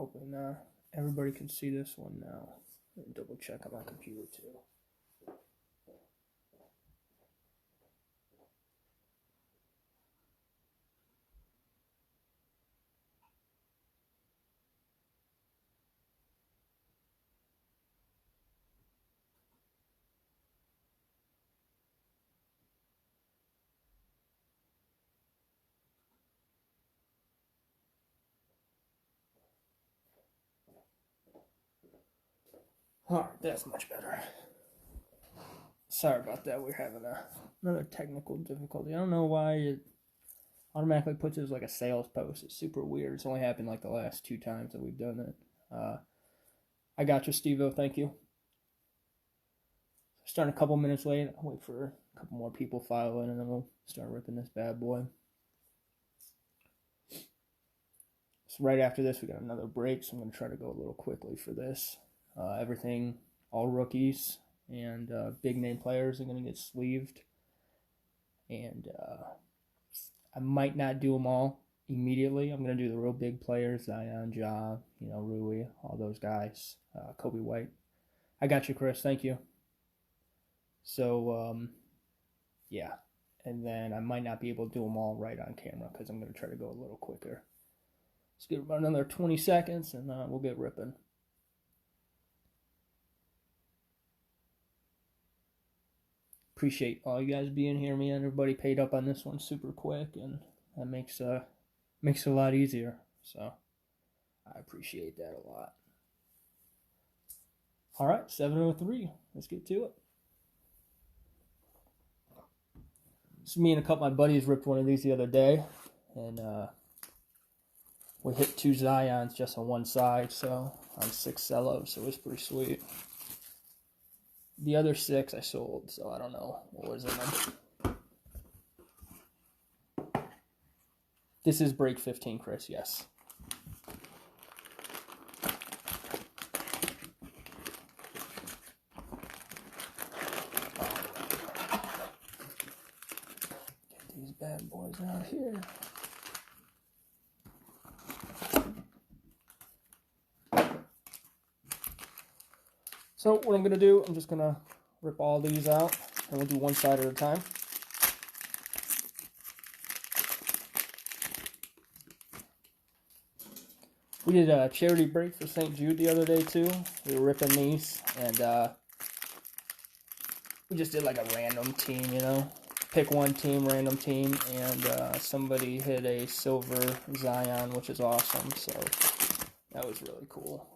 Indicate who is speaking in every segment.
Speaker 1: hoping everybody can see this one now. Double check on my computer too. Alright, that's much better. Sorry about that. We're having another technical difficulty. I don't know why it automatically puts it as like a sales post. It's super weird. It's only happened like the last 2 times that we've done it. I got you, Steve-O. Thank you. Starting a couple minutes late. I'll wait for a couple more people file in, and then we'll start ripping this bad boy. So right after this, we got another break, so I'm going to try to go a little quickly for this. Everything, all rookies and big name players are going to get sleeved. And I might not do them all immediately. I'm going to do the real big players, Zion, Ja, Rui, all those guys, Kobe White. I got you, Chris. Thank you. So, yeah. And then I might not be able to do them all right on camera because I'm going to try to go a little quicker. Let's give about another 20 seconds and we'll get ripping. Appreciate all you guys being here, man. Everybody paid up on this one super quick, and that makes it a lot easier. So I appreciate that a lot. All right, 7:03. Let's get to it. So me and a couple of my buddies ripped one of these the other day, and we hit 2 Zions just on one side, so on 6 cellos, so it was pretty sweet. The other 6 I sold, so I don't know what was in them. This is break 15, Chris, yes. Get these bad boys out here. So what I'm going to do, I'm just going to rip all these out, and we'll do one side at a time. We did a charity break for St. Jude the other day too. We were ripping these, and we just did like a random team, Pick one team, random team, and somebody hit a silver Zion, which is awesome, so that was really cool.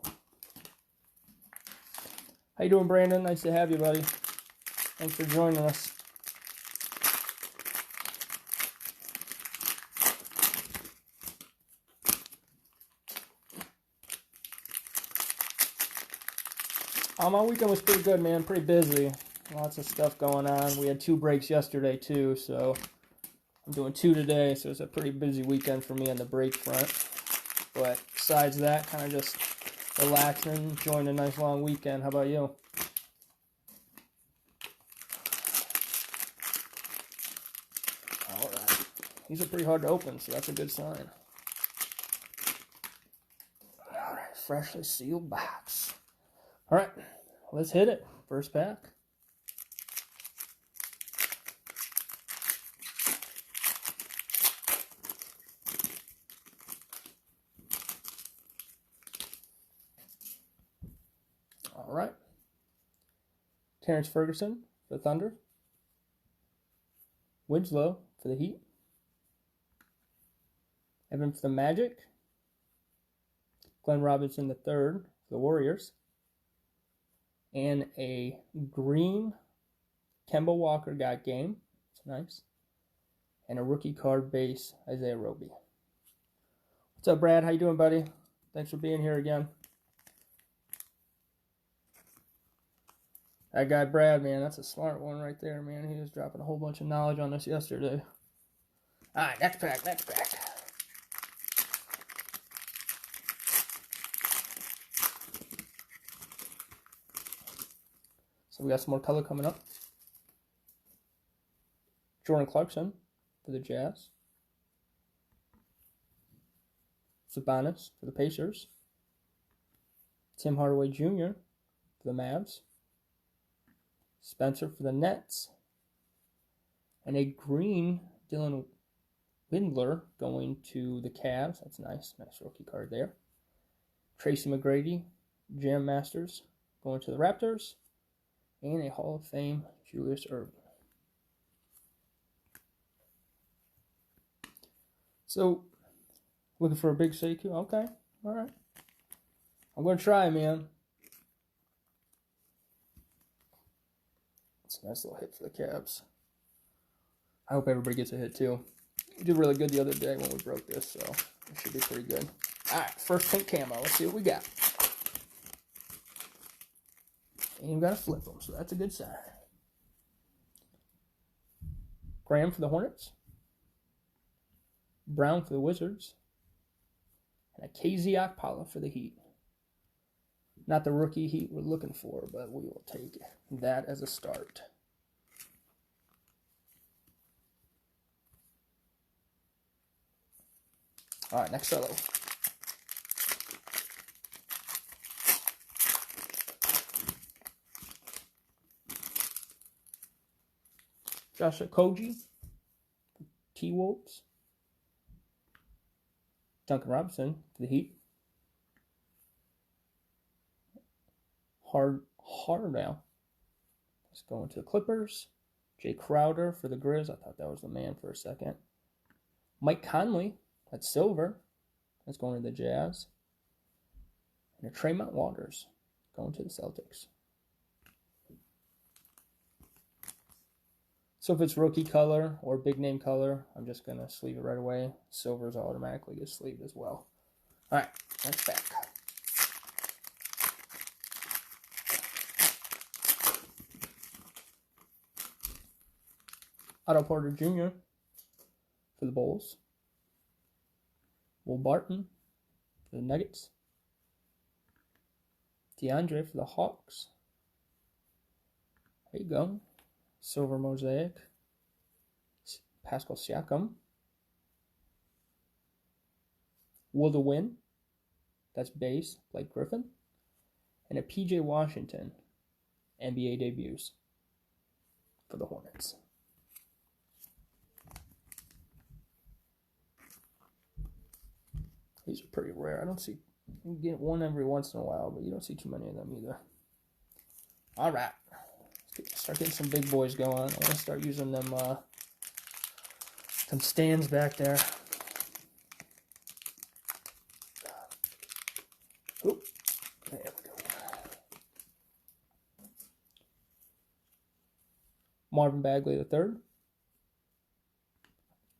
Speaker 1: How you doing, Brandon? Nice to have you, buddy. Thanks for joining us. My weekend was pretty good, man. Pretty busy. Lots of stuff going on. We had 2 breaks yesterday, too, so I'm doing 2 today, so it's a pretty busy weekend for me on the break front. But besides that, kind of just relaxing, enjoying a nice long weekend. How about you? All right. These are pretty hard to open, so that's a good sign. All right, freshly sealed box. All right, let's hit it. First pack. All right. Terrence Ferguson for the Thunder. Winslow for the Heat. Evan for the Magic. Glenn Robinson III for the Warriors. And a green Kemba Walker got game. It's nice. And a rookie card base, Isaiah Roby. What's up, Brad? How you doing, buddy? Thanks for being here again. That guy Brad, man, that's a smart one right there, man. He was dropping a whole bunch of knowledge on us yesterday. All right, next pack, next pack. So we got some more color coming up. Jordan Clarkson for the Jazz. Sabonis for the Pacers. Tim Hardaway Jr. for the Mavs. Spencer for the Nets. And a green Dylan Windler going to the Cavs. That's nice. Nice rookie card there. Tracy McGrady, Jam Masters, going to the Raptors. And a Hall of Fame Julius Erving. So, looking for a big Sekou? Okay. All right. I'm going to try, man. It's a nice little hit for the Cavs. I hope everybody gets a hit, too. We did really good the other day when we broke this, so it should be pretty good. All right, first pink camo. Let's see what we got. And you've got to flip them, so that's a good sign. Graham for the Hornets. Brown for the Wizards. And a KZ Okpala for the Heat. Not the rookie Heat we're looking for, but we will take that as a start. All right, next cello. Josh Okogie, T-Wolves. Duncan Robinson for the Heat. Hard now. Let's go into the Clippers. Jay Crowder for the Grizz. I thought that was the man for a second. Mike Conley, that's silver. That's going to the Jazz. And a Tremont Waters going to the Celtics. So if it's rookie color or big name color, I'm just going to sleeve it right away. Silvers automatically get sleeved as well. All right, next back. Otto Porter Jr. for the Bulls. Will Barton for the Nuggets. DeAndre for the Hawks. There you go. Silver Mosaic. Pascal Siakam. Will the Win. That's base. Blake Griffin. And a PJ Washington. NBA debuts for the Hornets. These are pretty rare. I don't see, you get one every once in a while, but you don't see too many of them either. All right. Let's start getting some big boys going. I want to start using them some stands back there. Oop. There we go. Marvin Bagley III.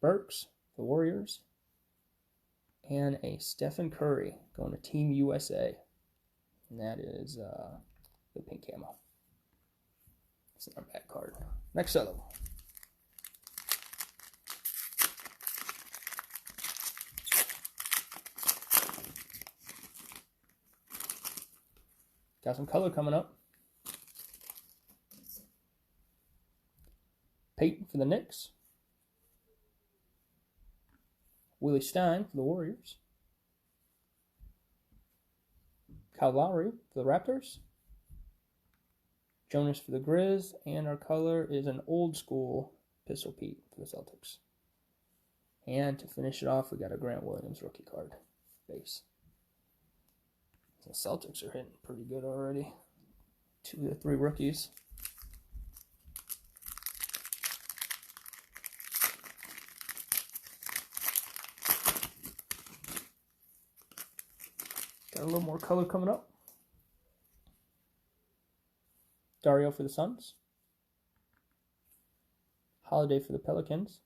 Speaker 1: Burks, the Warriors. And a Stephen Curry going to Team USA. And that is the pink camo. It's not a bad card. Next cello. Got some color coming up. Peyton for the Knicks. Willie Stein for the Warriors. Kyle Lowry for the Raptors. Jonas for the Grizz. And our color is an old school Pistol Pete for the Celtics. And to finish it off, we got a Grant Williams rookie card base. The Celtics are hitting pretty good already. 2 to 3 rookies. Got a little more color coming up. Dario for the Suns. Holiday for the Pelicans.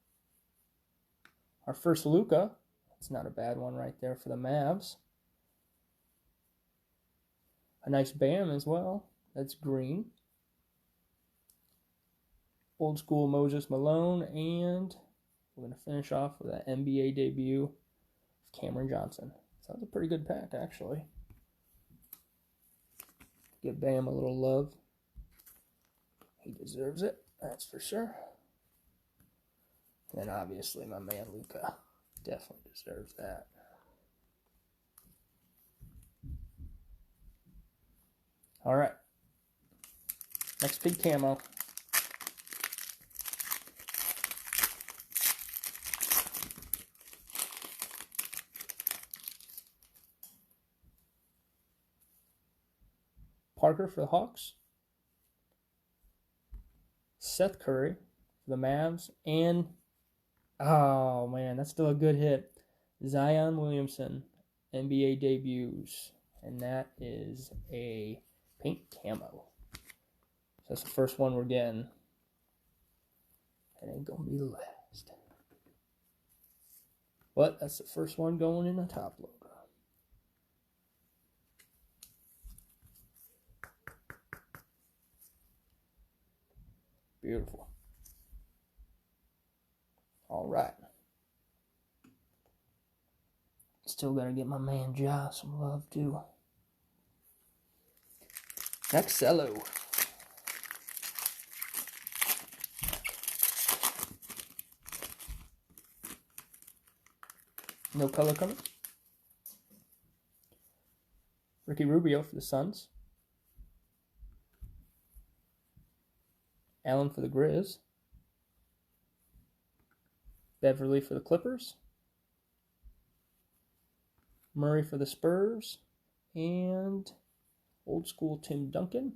Speaker 1: Our first Luka. That's not a bad one right there for the Mavs. A nice Bam as well. That's green. Old school Moses Malone. And we're going to finish off with an NBA debut of Cameron Johnson. Sounds a pretty good pack, actually. Give Bam a little love. He deserves it, that's for sure. And obviously my man Luka definitely deserves that. All right. Next pig camo. Parker for the Hawks. Seth Curry for the Mavs. And, oh man, that's still a good hit. Zion Williamson, NBA debuts. And that is a pink camo. So that's the first one we're getting. It ain't going to be the last. But that's the first one going in the top loader. Beautiful. All right. Still got to get my man Ja some love, too. Mosaic Cello. No color coming. Ricky Rubio for the Suns. Allen for the Grizz. Beverly for the Clippers. Murray for the Spurs. And old school Tim Duncan.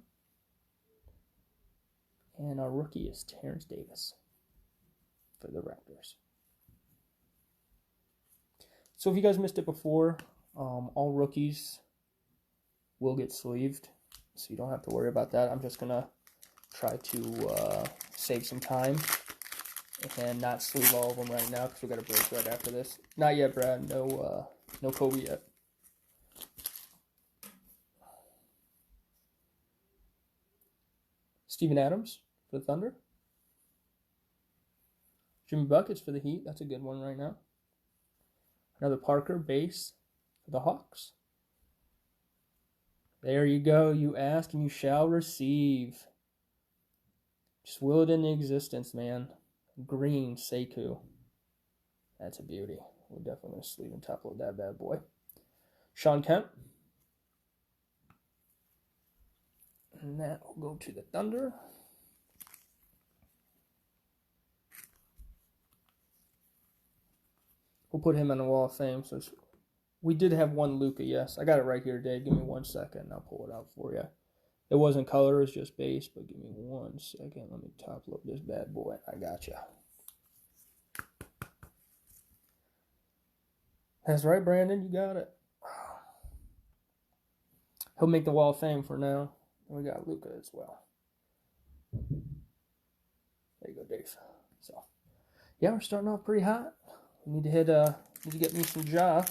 Speaker 1: And our rookie is Terrence Davis for the Raptors. So if you guys missed it before, all rookies will get sleeved. So you don't have to worry about that. I'm just going to try to save some time and not sleeve all of them right now because we got a break right after this. Not yet, Brad. No Kobe yet. Steven Adams for the Thunder. Jimmy Buckets for the Heat. That's a good one right now. Another Parker base for the Hawks. There you go. You ask and you shall receive. Just will it into existence, man. Green Sekou. That's a beauty. We're definitely going to sleeve and top load that bad boy. Sean Kemp. And that will go to the Thunder. We'll put him on the Wall of Fame. So we did have one Luka, yes. I got it right here, Dave. Give me 1 second and I'll pull it out for you. It wasn't color, it was just base, but give me 1 second. Let me top load this bad boy. I got you. That's right, Brandon. You got it. He'll make the Wall of Fame for now. And we got Luka as well. There you go, Dave. So, yeah, we're starting off pretty hot. We need to hit need to get me some Ja.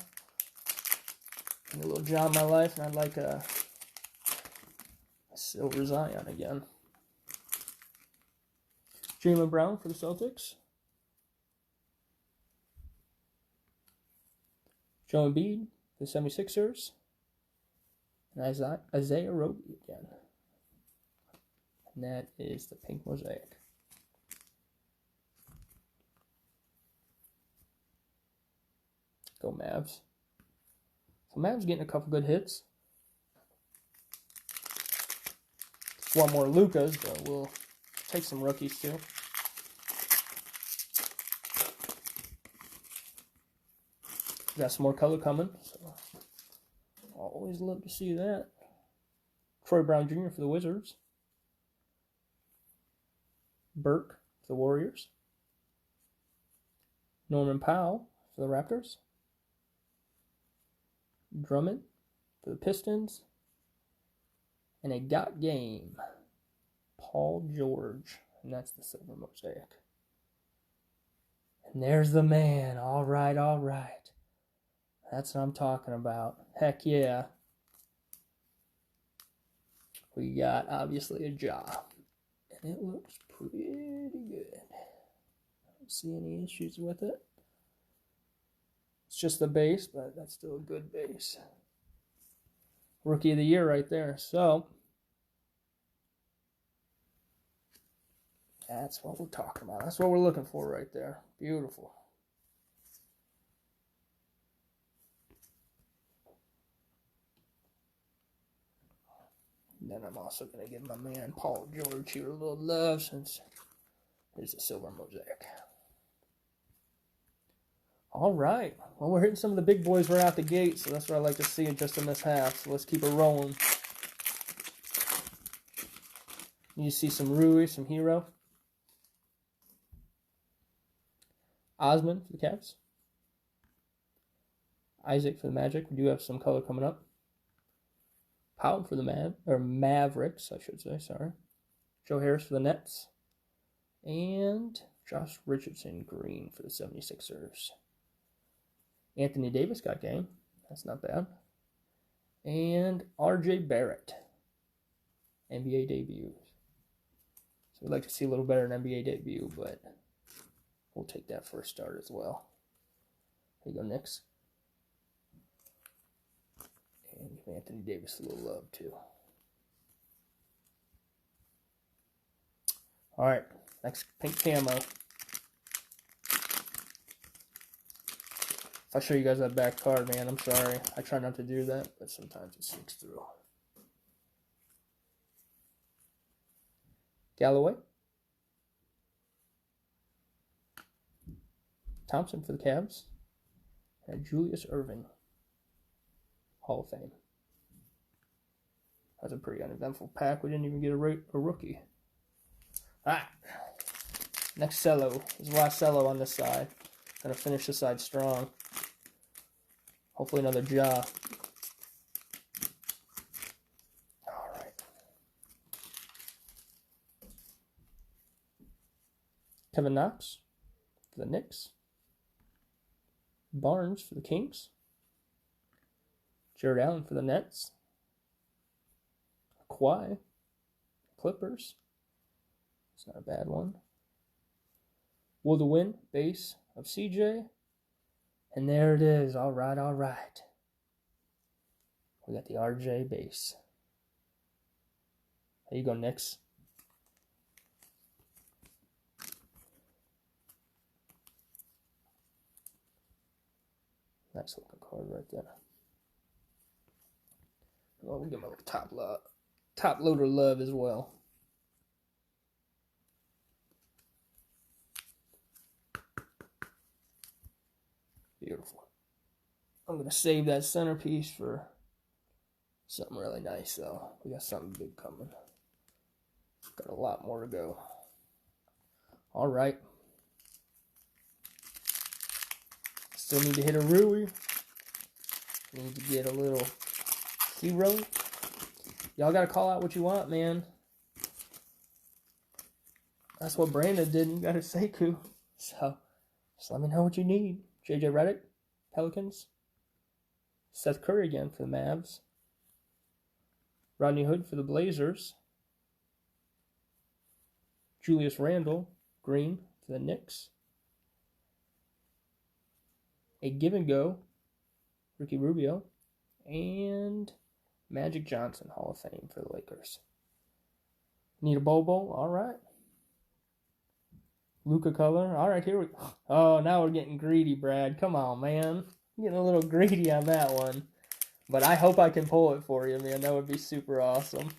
Speaker 1: I need a little Ja in my life, and I'd like a silver Zion again. Jaylen Brown for the Celtics. Joe Embiid for the 76ers. And Isaiah Roby again. And that is the pink mosaic. Go Mavs. So Mavs getting a couple good hits. One more Lukas, but we'll take some rookies too. Got some more color coming, so always love to see that. Troy Brown Jr. for the Wizards. Burke for the Warriors. Norman Powell for the Raptors. Drummond for the Pistons. And a got game. Paul George. And that's the silver mosaic. And there's the man. All right, all right. That's what I'm talking about. Heck yeah. We got, obviously, a Ja. And it looks pretty good. I don't see any issues with it. It's just the base, but that's still a good base. Rookie of the year right there. So, that's what we're talking about. That's what we're looking for right there. Beautiful. then I'm also going to give my man Paul George here a little love since there's a silver mosaic. All right. Well, we're hitting some of the big boys right out the gate, so that's what I like to see just in this half. So let's keep it rolling. You see some Rui, some Hero. Osman for the Cavs. Isaac for the Magic. We do have some color coming up. Powell for the Mavericks, I should say, sorry. Joe Harris for the Nets. And Josh Richardson green for the 76ers. Anthony Davis got game. That's not bad. And RJ Barrett. NBA debut. So we'd like to see a little better an NBA debut, but we'll take that for a start as well. Here you go, Knicks. And give Anthony Davis a little love, too. All right, next pink camo. If I show you guys that back card, man, I'm sorry. I try not to do that, but sometimes it sneaks through. Galloway. Thompson for the Cavs. And Julius Erving. Hall of Fame. That's a pretty uneventful pack. We didn't even get a rookie. All right. Next cello. This is the last cello on this side. Gonna finish this side strong. Hopefully another jaw. All right. Kevin Knox for the Knicks. Barnes for the Kings. Jared Allen for the Nets. Kawhi. Clippers. It's not a bad one. Will the Win base of CJ. And there it is. All right, all right. We got the RJ base. There you go, Knicks. Nice looking card right there. Well, we'll give him a little top loader love as well. Beautiful. I'm going to save that centerpiece for something really nice, though. We got something big coming. Got a lot more to go. All right. Still need to hit a Rui. Need to get a little Hero. Y'all got to call out what you want, man. That's what Brandon did. You got to Sekou. So, just let me know what you need. JJ Redick, Pelicans. Seth Curry again for the Mavs. Rodney Hood for the Blazers. Julius Randle, green for the Knicks. A give and go, Ricky Rubio. And Magic Johnson, Hall of Fame for the Lakers. Need a Bobo? All right. Luka color. All right, here we go. Oh, now we're getting greedy, Brad. Come on, man. Getting a little greedy on that one. But I hope I can pull it for you, man. That would be super awesome.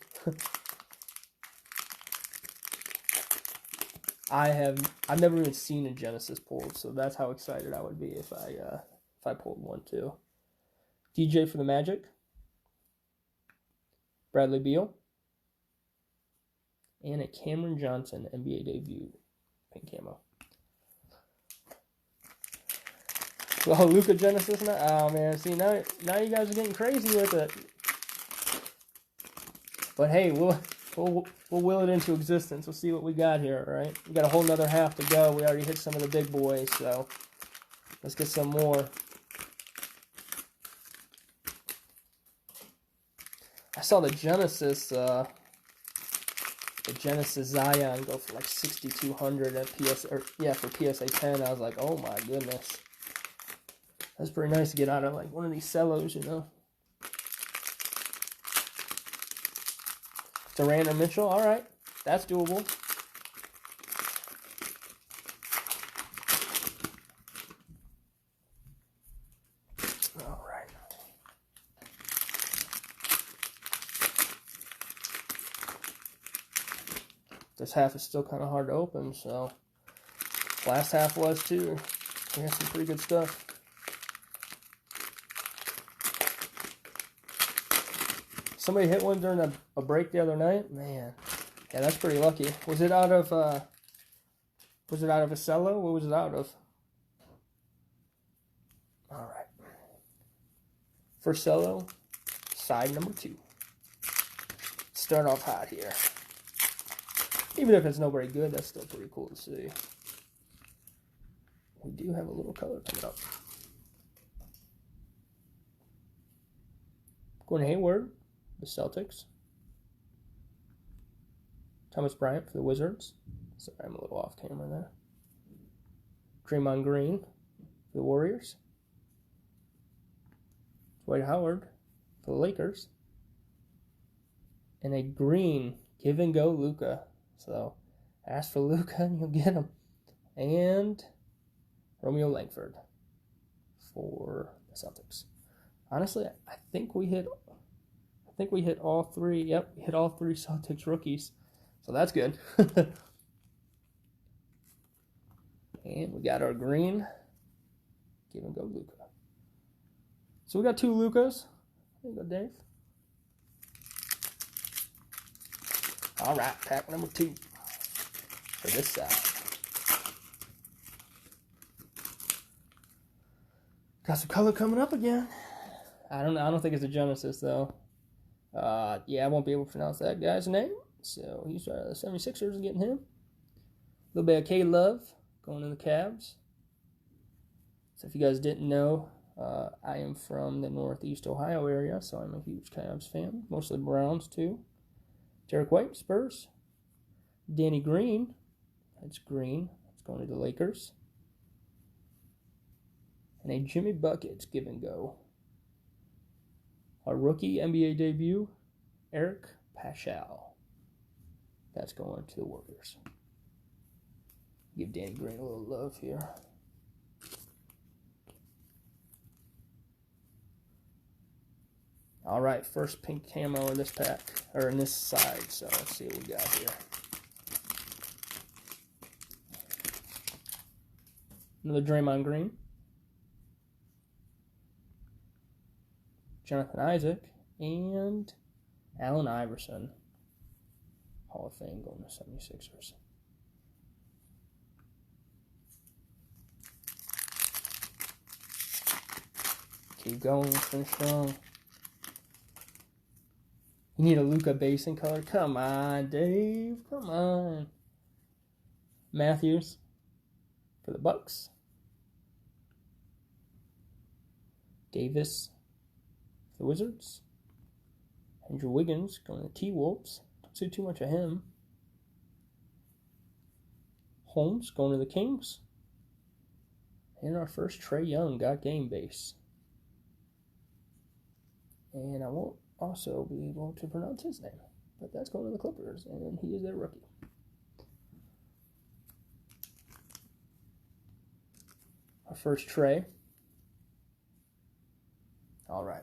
Speaker 1: I've never even seen a Genesis pulled, so that's how excited I would be if I pulled one too. DJ for the Magic. Bradley Beal. And a Cameron Johnson NBA debut. Pink camo. Well, Luka Genesis now. Oh man, see now you guys are getting crazy with it. But hey, we'll will it into existence. We'll see what we got here. All right, we got a whole nother half to go. We already hit some of the big boys, so let's get some more. I saw the Genesis Zion go for like 6,200 at for PSA 10. I was like, oh my goodness, that's pretty nice to get out of like one of these cellos, you know. Durant or Mitchell, all right, that's doable. All right. This half is still kind of hard to open, so last half was too. We have some pretty good stuff. Somebody hit one during a break the other night. Man, yeah, that's pretty lucky. Was it out of a cello? What was it out of? All right. First cello, side number 2. Start off hot here. Even if it's not very good, that's still pretty cool to see. We do have a little color coming up. Gordon Hayward, the Celtics. Thomas Bryant for the Wizards. Sorry, I'm a little off camera there. Draymond Green for the Warriors. Dwight Howard for the Lakers. And a green give and go Luka. So ask for Luka and you'll get him. And Romeo Langford for the Celtics. Honestly, I think we hit all 3. Yep, we hit all 3 Celtics rookies. So that's good. And we got our green give and go Luka. So we got 2 Lukas. There you go, Dave. All right, pack number 2 for this side. Got some color coming up again. I don't think it's a Genesis though. Yeah, I won't be able to pronounce that guy's name. So he's the 76ers getting him. A little bit of K-Love going to the Cavs. So if you guys didn't know, I am from the Northeast Ohio area, so I'm a huge Cavs fan. Mostly Browns too. Derek White, Spurs. Danny Green, that's green. It's going to the Lakers. And a Jimmy Buckets give and go. Our rookie NBA debut, Eric Paschal. That's going to the Warriors. Give Danny Green a little love here. All right, first pink camo in this pack, or in this side, so let's see what we got here. Another Draymond Green. Jonathan Isaac, and Allen Iverson. Hall of Fame going to 76ers. Keep going, finish strong. You need a Luka basing color. Come on, Dave. Come on. Matthews for the Bucks. Davis for the Wizards. Andrew Wiggins going to the T-Wolves. Don't see too much of him. Holmes going to the Kings. And our first Trae Young got game base. And I won't also be able to pronounce his name, but that's going to the Clippers, and he is their rookie. Our first Trae. All right.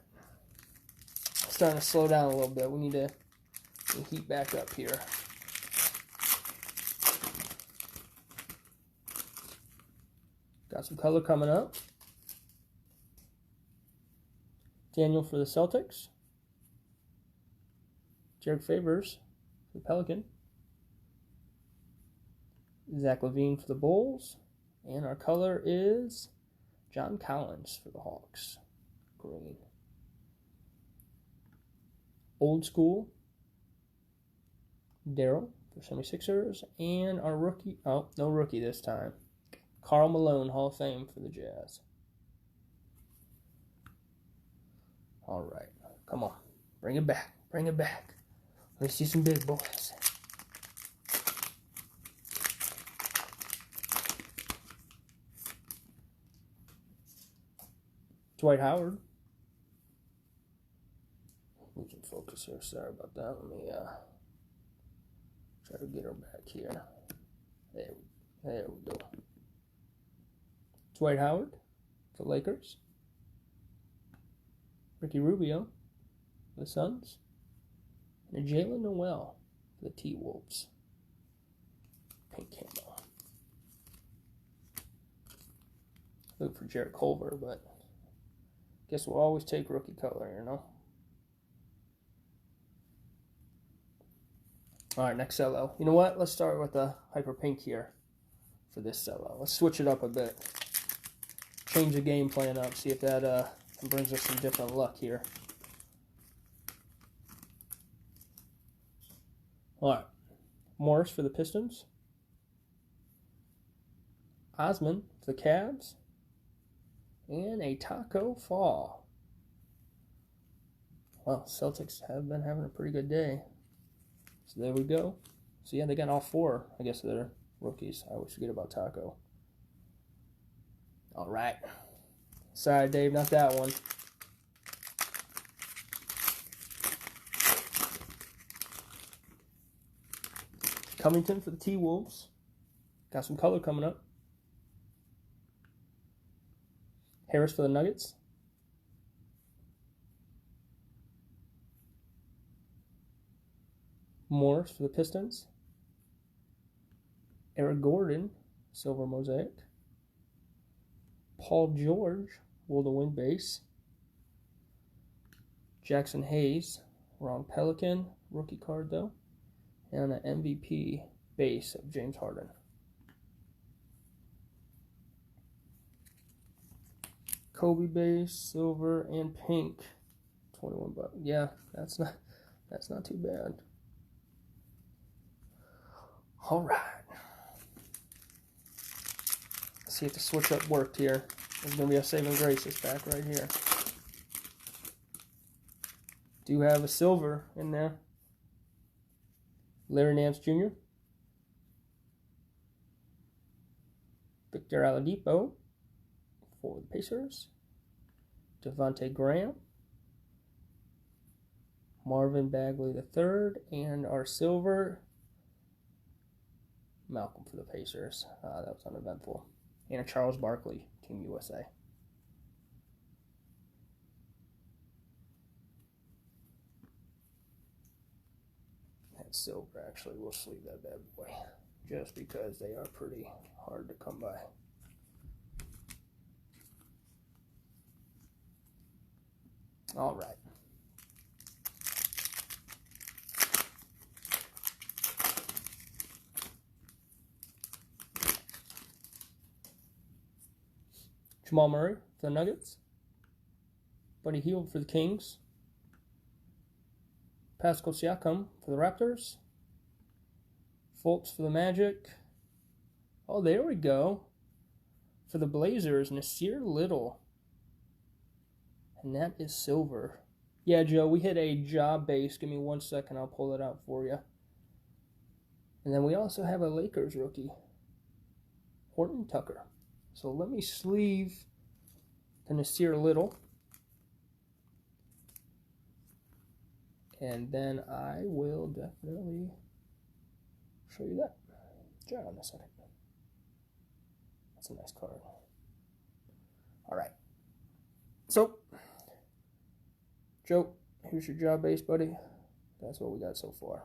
Speaker 1: Starting to slow down a little bit. We need to heat back up here. Got some color coming up. Daniel for the Celtics. Jarek Favors for the Pelican. Zach LaVine for the Bulls. And our color is John Collins for the Hawks. Green. Old School. Daryl for 76ers. And our rookie, oh, no rookie this time. Karl Malone, Hall of Fame for the Jazz. All right. Come on. Bring it back. Bring it back. Let's see some big boys. Dwight Howard. Losing focus here. Sorry about that. Let me try to get her back here. There we go. Dwight Howard for the Lakers. Ricky Rubio for the Suns. And Jalen Noel for the T-Wolves. Pink camo. Look for Jarrett Culver, but guess we'll always take rookie color, you know. All right, next cello. You know what? Let's start with the hyper pink here for this cello. Let's switch it up a bit. Change the game plan up. See if that brings us some different luck here. All right. Morris for the Pistons. Osman for the Cavs. And a Taco Fall. Well, Celtics have been having a pretty good day. So there we go. So yeah, they got all four, I guess, of their rookies. I always forget about Taco. All right. Sorry, Dave, not that one. Covington for the T-Wolves. Got some color coming up. Harris for the Nuggets. Morris for the Pistons. Eric Gordon, silver mosaic. Paul George, will to win base. Jackson Hayes, wrong Pelican, rookie card though. And an MVP base of James Harden. Kobe base, silver and pink, $21. Yeah, that's not too bad. All right. Let's see if the switch up worked here. There's gonna be a saving grace this back right here. Do have a silver in there. Larry Nance Jr. Victor Oladipo for the Pacers. Devontae Graham. Marvin Bagley III. And our silver, Malcolm for the Pacers. That was uneventful. And a Charles Barkley, Team USA. That silver, actually, we'll sleeve that bad boy. Just because they are pretty hard to come by. All right. Jamal Murray for the Nuggets. Buddy Hield for the Kings. Pascal Siakam for the Raptors. Fultz for the Magic. Oh, there we go. For the Blazers, Nasir Little. And that is silver. Yeah, Joe, we hit a job base. Give me 1 second. I'll pull it out for you. And then we also have a Lakers rookie, Horton Tucker. So let me sleeve the Nasir Little. And then I will definitely show you that. John, in a second. That's a nice card. All right. So, Joe, here's your job base, buddy. That's what we got so far.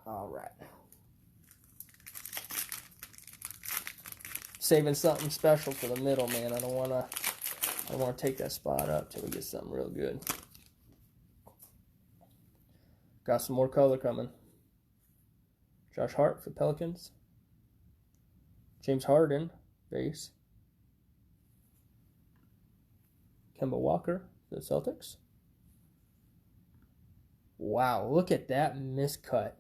Speaker 1: All right. Saving something special for the middle, man. I don't want to take that spot up till we get something real good. Got some more color coming. Josh Hart for Pelicans. James Harden, base. Kemba Walker for the Celtics. Wow, look at that miscut.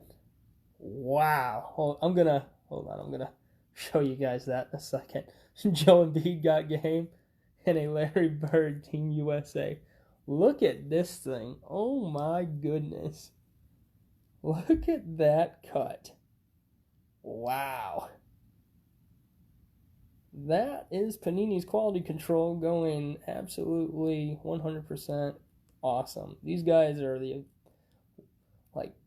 Speaker 1: Wow. Hold on, I'm gonna show you guys that in a second. Joe Embiid got game and a Larry Bird, Team USA. Look at this thing. Oh my goodness. Look at that cut. Wow. That is Panini's quality control going absolutely 100% awesome. These guys are the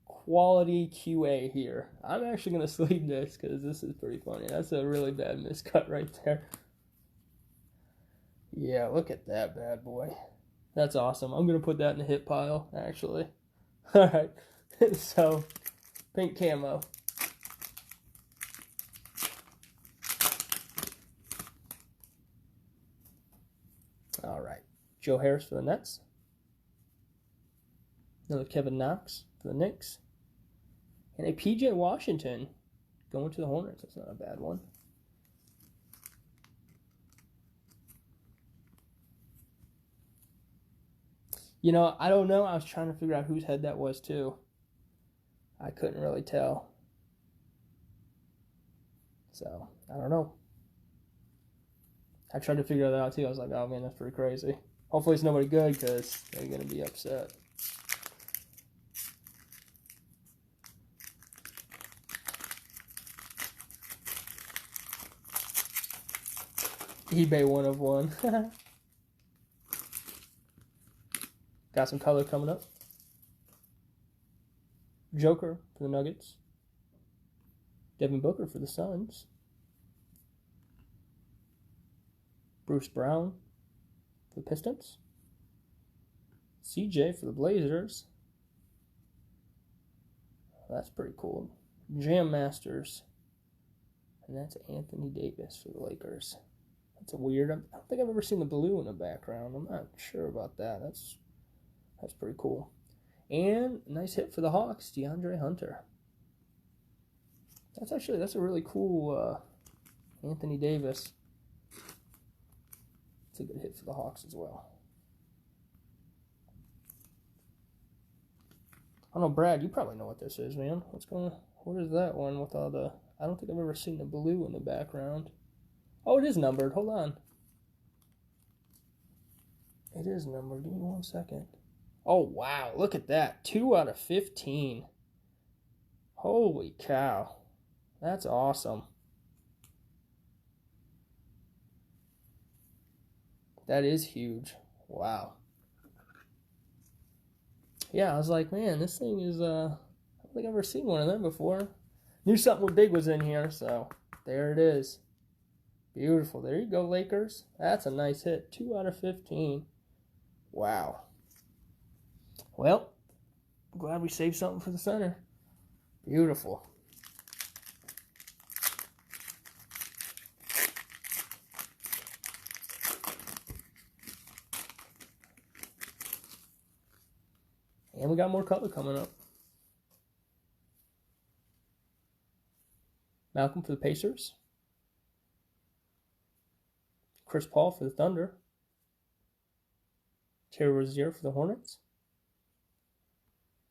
Speaker 1: quality QA here. I'm actually going to sleeve this because this is pretty funny. That's a really bad miscut right there. Yeah, look at that bad boy. That's awesome. I'm going to put that in the hit pile, actually. All right. So, pink camo. All right. Joe Harris for the Nets. Another Kevin Knox for the Knicks. And a PJ Washington going to the Hornets. That's not a bad one. You know, I don't know. I was trying to figure out whose head that was, too. I couldn't really tell. So, I don't know. I tried to figure that out, too. I was like, oh, man, that's pretty crazy. Hopefully it's nobody good, because they're going to be upset. eBay 1 of 1. Got some color coming up. Joker for the Nuggets. Devin Booker for the Suns. Bruce Brown for the Pistons. CJ for the Blazers. That's pretty cool. Jam Masters. And that's Anthony Davis for the Lakers. That's a weird. I don't think I've ever seen the blue in the background. I'm not sure about that. That's pretty cool. And nice hit for the Hawks, DeAndre Hunter. That's a really cool Anthony Davis. It's a good hit for the Hawks as well. I don't know, Brad, you probably know what this is, man. What is that one with all the... I don't think I've ever seen the blue in the background. Oh, it is numbered. Hold on. It is numbered. Give me 1 second. Oh, wow. Look at that. 2 out of 15. Holy cow. That's awesome. That is huge. Wow. Yeah, I was like, man, this thing is, I don't think I've ever seen one of them before. Knew something big was in here, so there it is. Beautiful. There you go, Lakers. That's a nice hit. 2 out of 15. Wow. Well, glad we saved something for the center. Beautiful. And we got more color coming up. Malcolm for the Pacers. Chris Paul for the Thunder. Terry Rozier for the Hornets.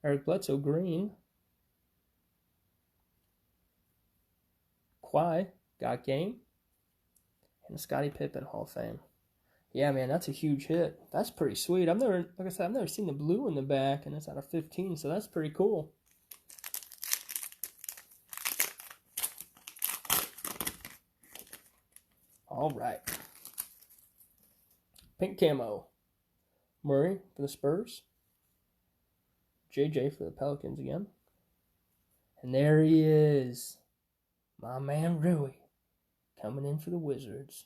Speaker 1: Eric Bledsoe green. Kawhi got game. And Scottie Pippen Hall of Fame. Yeah, man, that's a huge hit. That's pretty sweet. Like I said, I've never seen the blue in the back, and it's out of 15, so that's pretty cool. All right. Pink camo. Murray for the Spurs. JJ for the Pelicans again. And there he is. My man Rui coming in for the Wizards.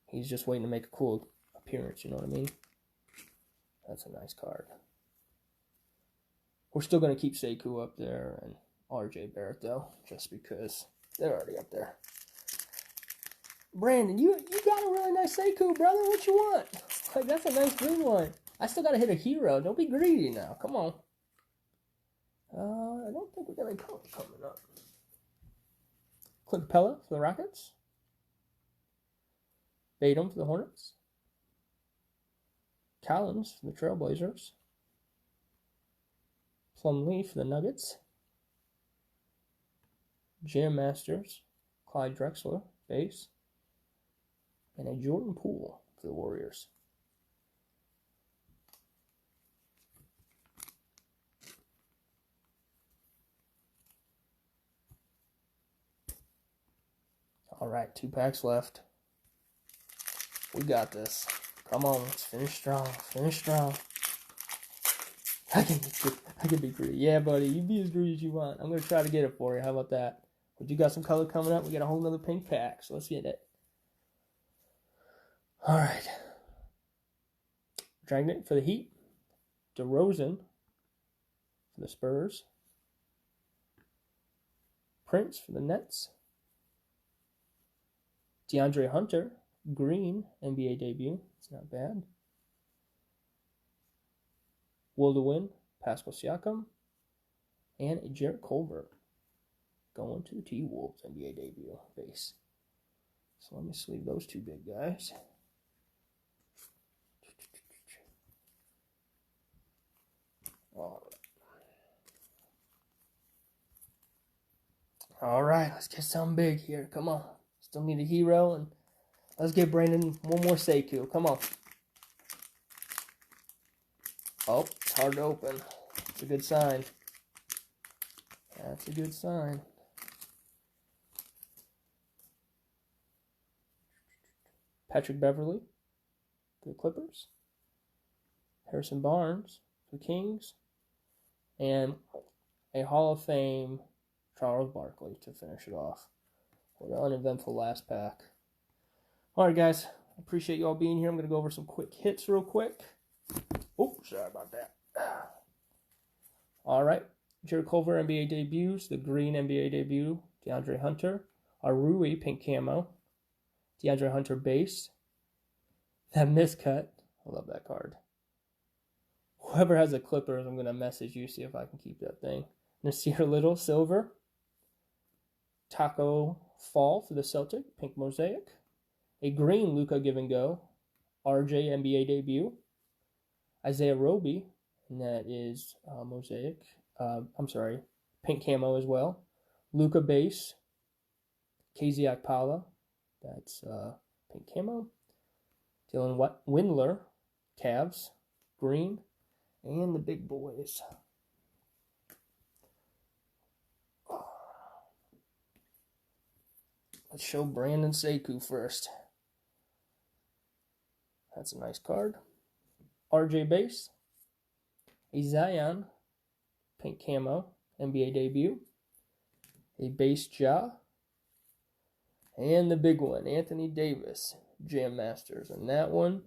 Speaker 1: He's just waiting to make a cool appearance, you know what I mean? That's a nice card. We're still going to keep Sekou up there and RJ Barrett, though, just because they're already up there. Brandon, you got a really nice Sekou, brother. What you want? Like, that's a nice green one. I still got to hit a hero. Don't be greedy now. Come on. I don't think we got any color coming up. Clint Capella for the Rockets. Batum for the Hornets. Collins for the Trailblazers. Plumlee for the Nuggets. Jam Masters. Clyde Drexler, base. And a Jordan Poole for the Warriors. All right, 2 packs left. We got this. Come on, let's finish strong. Finish strong. I can be greedy. Yeah, buddy, you be as greedy as you want. I'm going to try to get it for you. How about that? But you got some color coming up. We got a whole nother pink pack, so let's get it. All right. Dragnet for the Heat. DeRozan for the Spurs. Prince for the Nets. DeAndre Hunter, green, NBA debut. It's not bad. Will to win, Pascal Siakam. And a Jarrett Culver going to the T-Wolves NBA debut base. So let me sleeve those two big guys. All right, let's get something big here. Come on. Still need a hero, and let's get Brandon one more Sekou. Come on. Oh, it's hard to open. It's a good sign. That's a good sign. Patrick Beverly for the Clippers. Harrison Barnes for the Kings. And a Hall of Fame Charles Barkley to finish it off. What an uneventful last pack. All right, guys. Appreciate you all being here. I'm going to go over some quick hits real quick. Oh, sorry about that. All right. Jarrett Culver, NBA debuts. The green NBA debut, DeAndre Hunter. Rui, pink camo. DeAndre Hunter base. That miscut. I love that card. Whoever has the Clippers, I'm going to message you, see if I can keep that thing. Nasir Little, silver. Taco Fall for the Celtic, pink mosaic. A green Luka Give and Go. RJ NBA debut. Isaiah Roby, and that is mosaic. Pink camo as well. Luka base. KZ Akpala, that's pink camo. Dylan Windler, Cavs, green, and the big boys. Let's show Brandon Sekou first. That's a nice card. RJ base. A Zion, pink camo, NBA debut. A base Ja. And the big one, Anthony Davis, Jam Masters. And that one,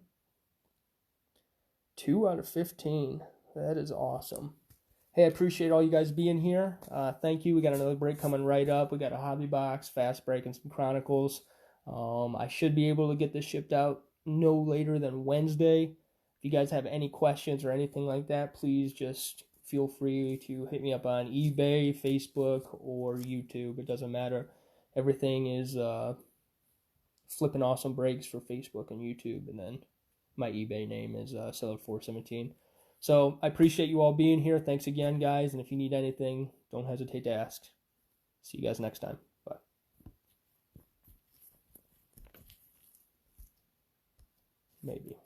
Speaker 1: 2 out of 15. That is awesome. Hey, I appreciate all you guys being here. Thank you. We got another break coming right up. We got a hobby box, fast break, and some Chronicles. I should be able to get this shipped out no later than Wednesday. If you guys have any questions or anything like that, please just feel free to hit me up on eBay, Facebook, or YouTube. It doesn't matter. Everything is Flipping Awesome Breaks for Facebook and YouTube, and then my eBay name is Seller417. So I appreciate you all being here. Thanks again, guys. And if you need anything, don't hesitate to ask. See you guys next time. Bye. Maybe.